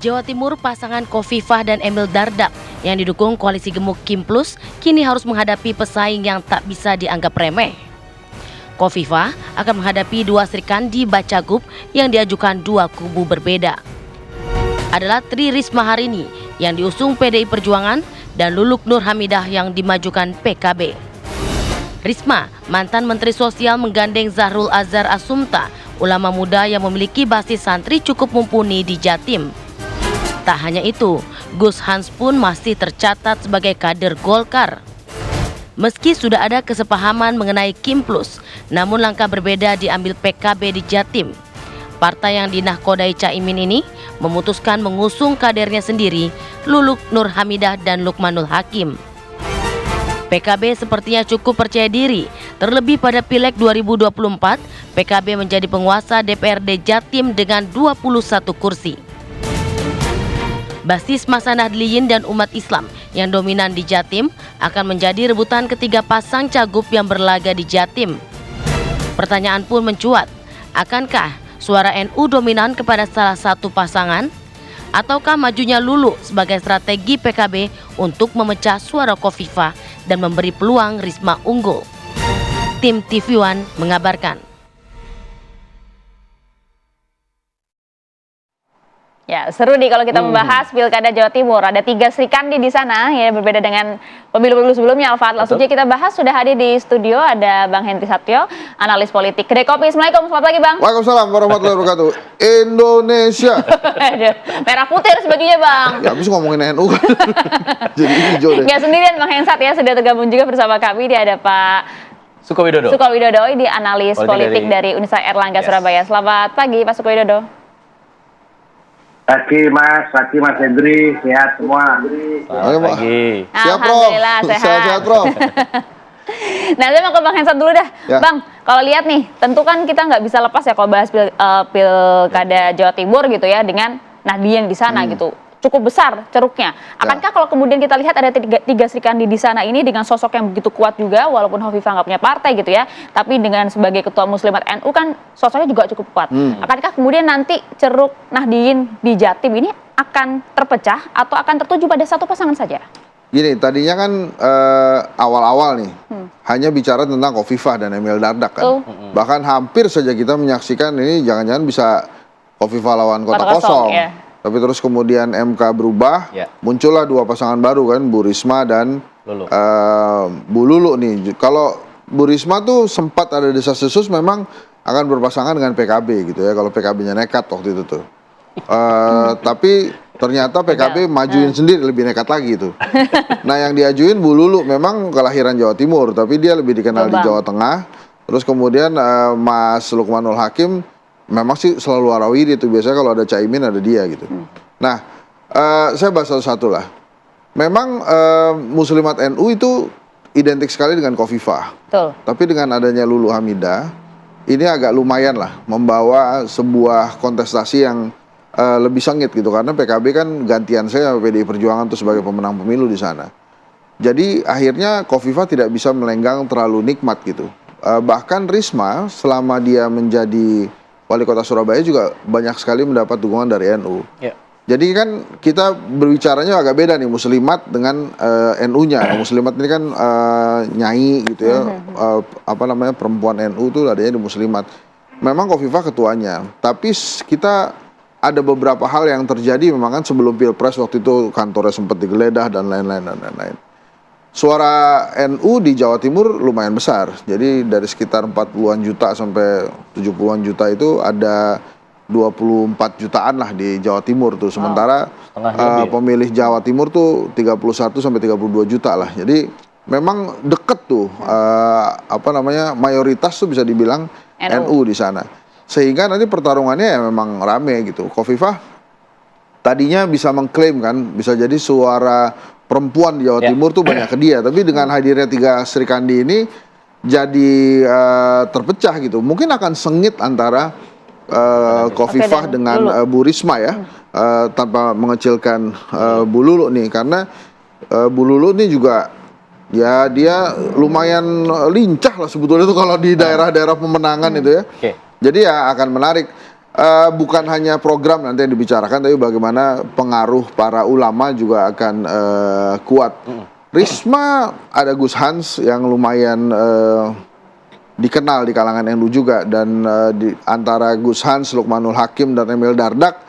Jawa Timur, pasangan Khofifah dan Emil Dardak yang didukung koalisi gemuk Kim Plus kini harus menghadapi pesaing yang tak bisa dianggap remeh. Khofifah akan menghadapi dua Sri Kandi Bacagub yang diajukan dua kubu berbeda. Adalah Tri Risma Harini yang diusung PDI Perjuangan dan Luluk Nur Hamidah yang dimajukan PKB. Risma, mantan Menteri Sosial, menggandeng Zahrul Azhar Asumta, ulama muda yang memiliki basis santri cukup mumpuni di Jatim. Tak hanya itu, Gus Hans pun masih tercatat sebagai kader Golkar. Meski sudah ada kesepahaman mengenai Kim Plus, namun langkah berbeda diambil PKB di Jatim. Partai yang dinahkodai Caimin ini memutuskan mengusung kadernya sendiri, Luluk Nur Hamidah dan Lukmanul Hakim. PKB sepertinya cukup percaya diri, terlebih pada Pileg 2024, PKB menjadi penguasa DPRD Jatim dengan 21 kursi. Basis masa Nahdliyin dan umat Islam yang dominan di Jatim akan menjadi rebutan ketiga pasang cagup yang berlaga di Jatim. Pertanyaan pun mencuat, akankah suara NU dominan kepada salah satu pasangan? Ataukah majunya Lulu sebagai strategi PKB untuk memecah suara Khofifah dan memberi peluang Risma unggul? Tim TV One mengabarkan. Ya, seru nih kalau kita membahas Pilkada Jawa Timur. Ada 3 Sri Kandi di sana, ya, berbeda dengan pemilu-pemilu sebelumnya. Alfat, langsung aja kita bahas. Sudah hadir di studio ada Bang Henry Satrio, analis politik Kedai Kopi. Assalamualaikum, selamat pagi Bang. Waalaikumsalam warahmatullahi wabarakatuh. Indonesia. Merah putih harus bajunya Bang. Ya habis ngomongin NU kan. Jadi hijau deh. Nggak sendirian Bang Hensat ya, sudah tergabung juga bersama kami. Dia ada Pak Sukowidodo. Sukowidodo, di analis politik dari Universitas Erlangga Surabaya. Selamat pagi Pak Sukowidodo. Pagi Mas Hendri, sehat semua. Selamat pagi. Siap, Prof. Alhamdulillah sehat. Sehat, Prof. Nah, saya mau ke Bang Hensat dulu dah. Ya. Bang, kalau lihat nih, tentu kan kita nggak bisa lepas ya kalau bahas Pilkada Jawa Timur gitu ya, dengan Nahdliyin di sana gitu. Cukup besar ceruknya. Akankah kalau kemudian kita lihat ada tiga Sri Kandi di sana ini dengan sosok yang begitu kuat juga, walaupun Khofifah nggak punya partai gitu ya, tapi dengan sebagai ketua Muslimat NU kan sosoknya juga cukup kuat. Akankah kemudian nanti ceruk Nahdliyin di Jatim ini akan terpecah atau akan tertuju pada satu pasangan saja? Gini, tadinya kan awal-awal nih hanya bicara tentang Khofifah dan Emil Dardak kan. Bahkan hampir saja kita menyaksikan ini jangan-jangan bisa Khofifah lawan Kota Kosong. Ya. Tapi terus kemudian MK berubah, muncullah dua pasangan baru kan, Bu Risma dan Lulu. Bu Lulu nih. Kalau Bu Risma tuh sempat ada desas-desus memang akan berpasangan dengan PKB gitu ya, kalau PKB-nya nekat waktu itu tuh. Tapi ternyata PKB majuin sendiri, lebih nekat lagi itu. Nah yang diajuin Bu Lulu memang kelahiran Jawa Timur, tapi dia lebih dikenal di Jawa Tengah. Terus kemudian Mas Lukmanul Hakim memang sih selalu warawiri itu, biasanya kalau ada Caimin ada dia gitu. Nah, saya bahas satu-satu lah. Memang Muslimat NU itu identik sekali dengan Khofifah. Betul. Tapi dengan adanya Lulu Hamidah, ini agak lumayan lah membawa sebuah kontestasi yang lebih sengit gitu. Karena PKB kan gantian saya PDI Perjuangan tuh sebagai pemenang pemilu di sana. Jadi akhirnya Khofifah tidak bisa melenggang terlalu nikmat gitu. Bahkan Risma selama dia menjadi Wali Kota Surabaya juga banyak sekali mendapat dukungan dari NU. Ya. Jadi kan kita berbicaranya agak beda nih, Muslimat dengan NU-nya. Muslimat ini kan nyai gitu ya, perempuan NU tuh adanya di Muslimat. Memang Khofifah ketuanya, tapi kita ada beberapa hal yang terjadi memang kan sebelum Pilpres waktu itu kantornya sempat digeledah dan lain-lain. Suara NU di Jawa Timur lumayan besar. Jadi dari sekitar 40-an juta sampai 70-an juta itu ada 24 jutaan lah di Jawa Timur tuh. Sementara pemilih Jawa Timur tuh 31 sampai 32 juta lah. Jadi memang deket tuh mayoritas tuh bisa dibilang NU di sana. Sehingga nanti pertarungannya ya memang rame gitu. Khofifah tadinya bisa mengklaim kan, bisa jadi suara perempuan di Jawa Timur tuh banyak ke dia, tapi dengan hadirnya 3 Sri Kandi ini jadi terpecah gitu. Mungkin akan sengit antara Khofifah dengan Bu Risma ya, tanpa mengecilkan Bu Lulu nih, karena Bu Lulu nih juga ya dia lumayan lincah lah sebetulnya tuh kalau di daerah-daerah pemenangan itu ya. Jadi ya akan menarik. bukan hanya program nanti yang dibicarakan, tapi bagaimana pengaruh para ulama juga akan kuat. Risma ada Gus Hans yang lumayan dikenal di kalangan NU juga, dan di antara Gus Hans, Lukmanul Hakim dan Emil Dardak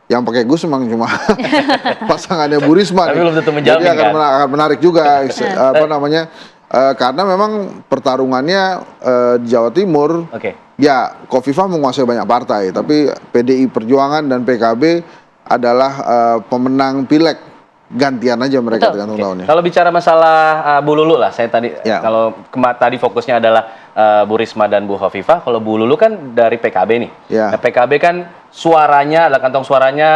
yang pakai Gus memang cuma pasangannya Bu Risma. Tapi belum tentu menjamin. Jadi akan menarik juga karena memang pertarungannya di Jawa Timur. Ya, Khofifah menguasai banyak partai, tapi PDI Perjuangan dan PKB adalah pemenang pileg. Gantian aja mereka tergantung tahunnya. Kalau bicara masalah Bu Lulu lah, saya tadi kalau tadi fokusnya adalah Bu Risma dan Bu Khofifah. Kalau Bu Lulu kan dari PKB nih. Nah, PKB kan suaranya adalah kantong suaranya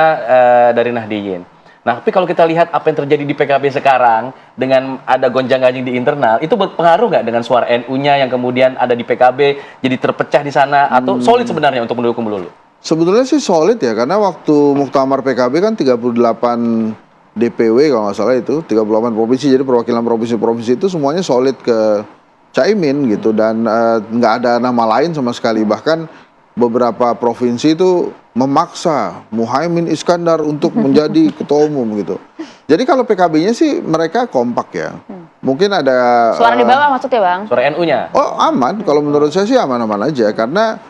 dari Nahdliyin. Nah, tapi kalau kita lihat apa yang terjadi di PKB sekarang dengan ada gonjang-ganjing di internal, itu berpengaruh nggak dengan suara NU-nya yang kemudian ada di PKB jadi terpecah di sana, atau solid sebenarnya untuk mendukung Bu Lulu? Sebetulnya sih solid ya, karena waktu muktamar PKB kan 38 DPW kalau nggak salah itu, 38 provinsi, jadi perwakilan provinsi-provinsi itu semuanya solid ke Caimin gitu, dan nggak ada nama lain sama sekali. Bahkan beberapa provinsi itu memaksa Muhaimin Iskandar untuk menjadi ketua umum gitu. Jadi kalau PKB-nya sih mereka kompak ya. Mungkin ada suara di bawah maksudnya, Bang? Suara NU-nya? Oh, aman. Kalau menurut saya sih aman-aman aja, karena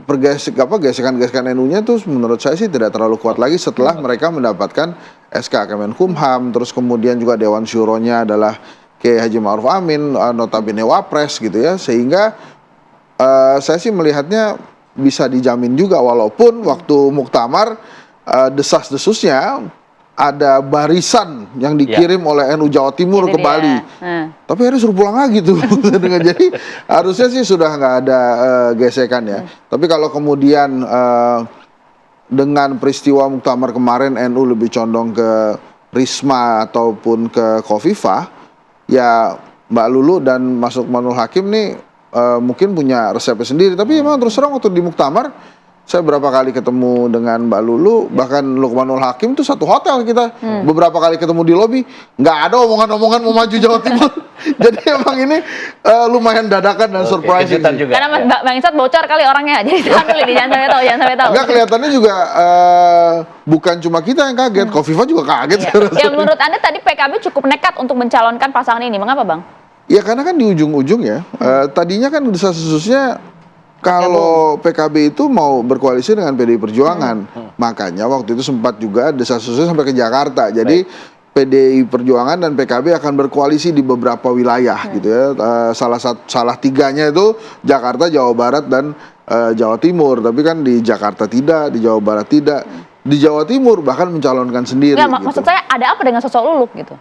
gesekan-gesekan NU-nya tuh menurut saya sih tidak terlalu kuat lagi setelah mereka mendapatkan SK Kemenkumham, terus kemudian juga Dewan Syuronya adalah Kiai Haji Ma'ruf Amin, notabene Wapres gitu ya, sehingga saya sih melihatnya bisa dijamin juga, walaupun waktu muktamar desas-desusnya ada barisan yang dikirim oleh NU Jawa Timur ke Bali. Tapi harus suruh pulang lagi tuh. Jadi harusnya sih sudah nggak ada gesekan ya. Tapi kalau kemudian dengan peristiwa muktamar kemarin NU lebih condong ke Risma ataupun ke Khofifah, ya Mbak Lulu dan Mas Lukmanul Hakim nih mungkin punya resepnya sendiri. Tapi emang terus terang waktu di muktamar, saya berapa kali ketemu dengan Mbak Lulu, bahkan Lukmanul Hakim tuh satu hotel kita. Beberapa kali ketemu di lobi, nggak ada omongan-omongan mau maju Jawa Timur. Jadi emang ini lumayan dadakan dan surprising juga. Karena Bang Insat bocor kali orangnya, jadi tahan dulu, jangan sampai tahu, jangan sampai tahu. Enggak, kelihatannya juga bukan cuma kita yang kaget, Khofifah juga kaget. Ya, menurut Anda tadi PKB cukup nekat untuk mencalonkan pasangan ini, mengapa, Bang? Ya karena kan di ujung-ujung ya, tadinya kan desas-desusnya kalau PKB itu mau berkoalisi dengan PDI Perjuangan, makanya waktu itu sempat juga desas-desusnya sampai ke Jakarta. Jadi PDI Perjuangan dan PKB akan berkoalisi di beberapa wilayah gitu ya. Salah tiganya itu Jakarta, Jawa Barat dan Jawa Timur. Tapi kan di Jakarta tidak, di Jawa Barat tidak, di Jawa Timur bahkan mencalonkan sendiri. Nggak, maksud saya ada apa dengan sosok Lulu gitu?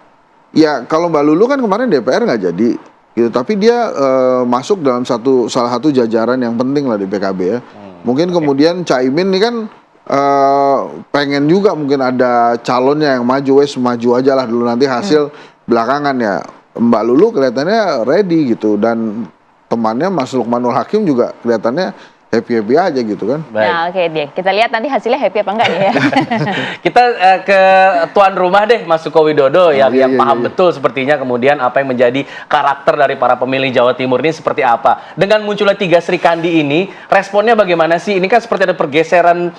Ya kalau Mbak Lulu kan kemarin DPR nggak jadi gitu, tapi dia masuk dalam salah satu jajaran yang penting lah di PKB ya. Mungkin kemudian Caimin ini kan pengen juga mungkin ada calonnya yang maju, maju aja lah dulu, nanti hasil belakangan ya. Mbak Lulu kelihatannya ready gitu, dan temannya Mas Lukmanul Hakim juga kelihatannya happy-happy aja gitu kan. Nah, oke deh. Kita lihat nanti hasilnya happy apa enggak nih ya. Kita ke tuan rumah deh, Mas Suko Widodo, yang paham betul sepertinya kemudian apa yang menjadi karakter dari para pemilih Jawa Timur ini seperti apa. Dengan munculnya 3 Sri Kandi ini, responnya bagaimana sih? Ini kan seperti ada pergeseran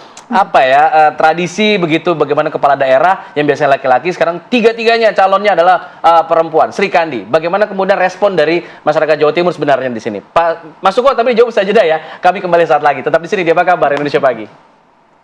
tradisi begitu, bagaimana kepala daerah yang biasanya laki-laki sekarang tiga-tiganya calonnya adalah perempuan, Sri Kandi. Bagaimana kemudian respon dari masyarakat Jawa Timur sebenarnya di sini? Mas Suko, tapi jawab saja dah ya. Kami kembali saat lagi. Tetap di sini di Apa Kabar Indonesia Pagi.